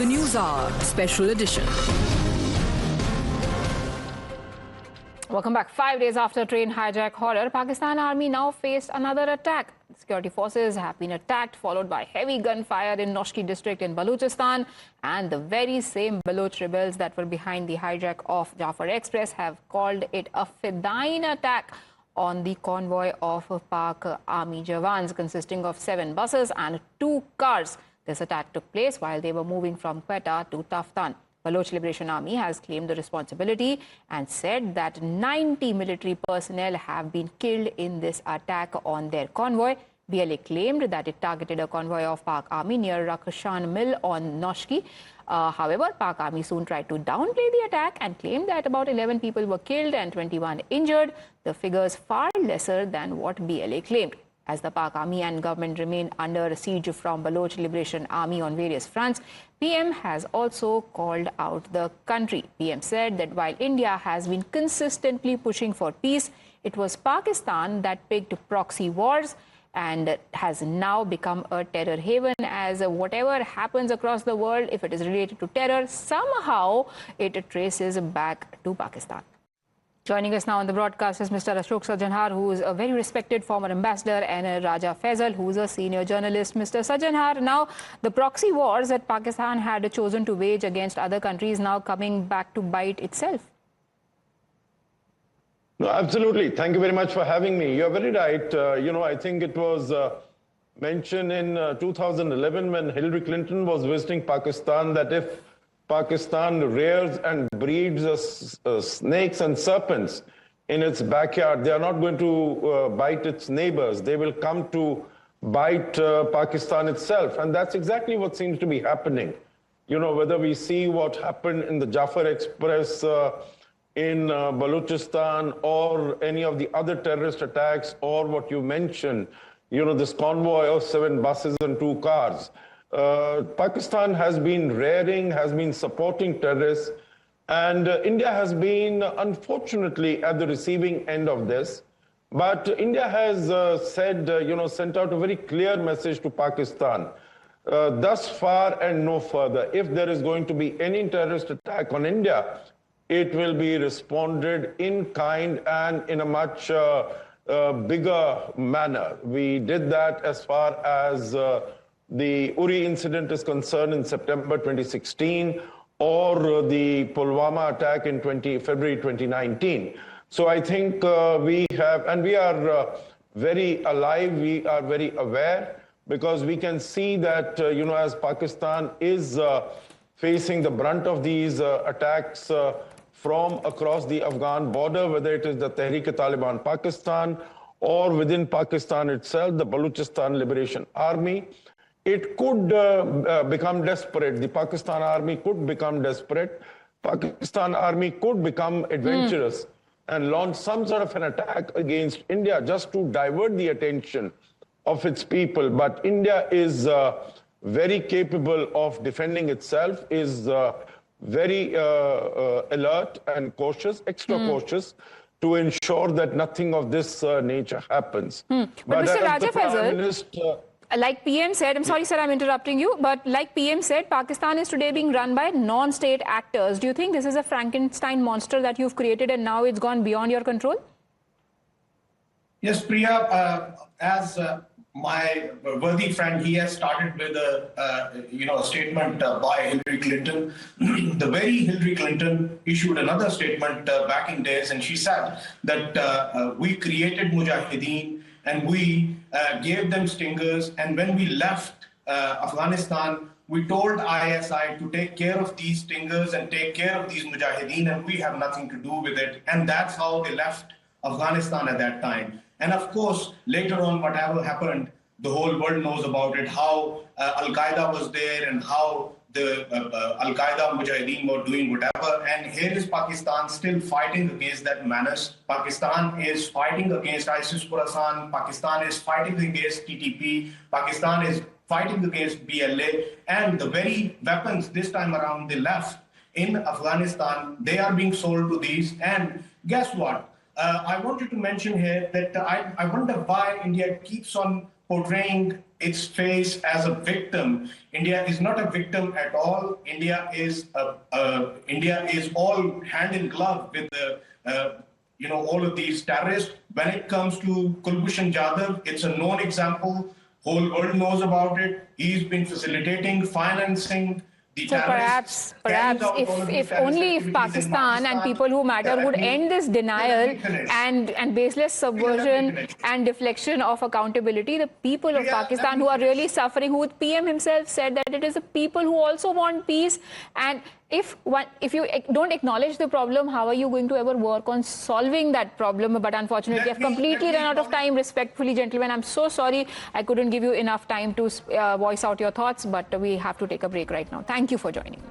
The Newshour Special Edition. Welcome back. 5 days after train hijack horror, Pakistan Army now faced another attack. Security forces have been attacked, followed by heavy gunfire in Noshki district in Balochistan. And the very same Baloch rebels that were behind the hijack of Jafar Express have called it a fedayeen attack on the convoy of Pak Army Jawans, consisting of 7 buses and 2 cars. This attack took place while they were moving from Quetta to Taftan. Baloch Liberation Army has claimed the responsibility and said that 90 military personnel have been killed in this attack on their convoy. BLA claimed that it targeted a convoy of Pak Army near Rakshan Mill on Noshki. However, Pak Army soon tried to downplay the attack and claimed that about 11 people were killed and 21 injured. The figures far lesser than what BLA claimed. As the Pak Army and government remain under siege from Baloch Liberation Army on various fronts, PM has also called out the country. PM said that while India has been consistently pushing for peace, it was Pakistan that picked proxy wars and has now become a terror haven, as whatever happens across the world, if it is related to terror, somehow it traces back to Pakistan. Joining us now on the broadcast is Mr. Ashok Sajjanhar, who is a very respected former ambassador, and Raja Faisal, who is a senior journalist. Mr. Sajjanhar, now the proxy wars that Pakistan had chosen to wage against other countries now coming back to bite itself. No, absolutely. Thank you very much for having me. You're very right. I think it was mentioned in 2011 when Hillary Clinton was visiting Pakistan that if Pakistan rears and breeds snakes and serpents in its backyard, they are not going to bite its neighbors. They will come to bite Pakistan itself. And that's exactly what seems to be happening. Whether we see what happened in the Jafar Express in Balochistan or any of the other terrorist attacks, or what you mentioned, this convoy of 7 buses and 2 cars. Pakistan has been rearing, has been supporting terrorists, and India has been, unfortunately, at the receiving end of this. But India has sent out a very clear message to Pakistan. Thus far and no further. If there is going to be any terrorist attack on India, it will be responded in kind and in a much bigger manner. We did that as far as the Uri incident is concerned in September 2016, or the Pulwama attack in February 2019. So I think we are very alive, we are very aware, because we can see that, as Pakistan is facing the brunt of these attacks from across the Afghan border, whether it is the Tehreek-e-Taliban Pakistan or within Pakistan itself, the Balochistan Liberation Army, it could become desperate. The Pakistan Army could become desperate. Pakistan Army could become adventurous and launch some sort of an attack against India just to divert the attention of its people. But India is very capable of defending itself, is very alert and cautious, extra cautious, to ensure that nothing of this nature happens. But Mr. Raja Faisal, like PM said, I'm sorry, sir, I'm interrupting you, but like PM said, Pakistan is today being run by non-state actors. Do you think this is a Frankenstein monster that you've created and now it's gone beyond your control? Yes, Priya, as my worthy friend, he has started with a statement by Hillary Clinton. The very Hillary Clinton issued another statement back in days, and she said that we created Mujahideen and we gave them stingers, and when we left Afghanistan, we told ISI to take care of these stingers and take care of these Mujahideen, and we have nothing to do with it. And that's how they left Afghanistan at that time. And of course, later on, whatever happened, the whole world knows about it, how Al-Qaeda was there and how the Al-Qaeda Mujahideen were doing whatever. And here is Pakistan still fighting against that menace. Pakistan is fighting against ISIS Khorasan. Pakistan is fighting against TTP. Pakistan is fighting against BLA. And the very weapons this time around they left in Afghanistan, they are being sold to these. And guess what? I wanted to mention here that I wonder why India keeps on portraying its face as a victim. India is not a victim at all. India is all hand in glove with all of these terrorists. When it comes to Kulbhushan Jadhav, it's a known example. Whole world knows about it. He's been facilitating, financing the terrorists. Perhaps if Pakistan and people who matter would end this denial and baseless subversion and deflection of accountability, the people of Pakistan who are really suffering, who the PM himself said that it is the people who also want peace. And if you don't acknowledge the problem, how are you going to ever work on solving that problem? But unfortunately, I've completely run out of time. Respectfully, gentlemen, I'm so sorry I couldn't give you enough time to voice out your thoughts, but we have to take a break right now. Thank you for joining me.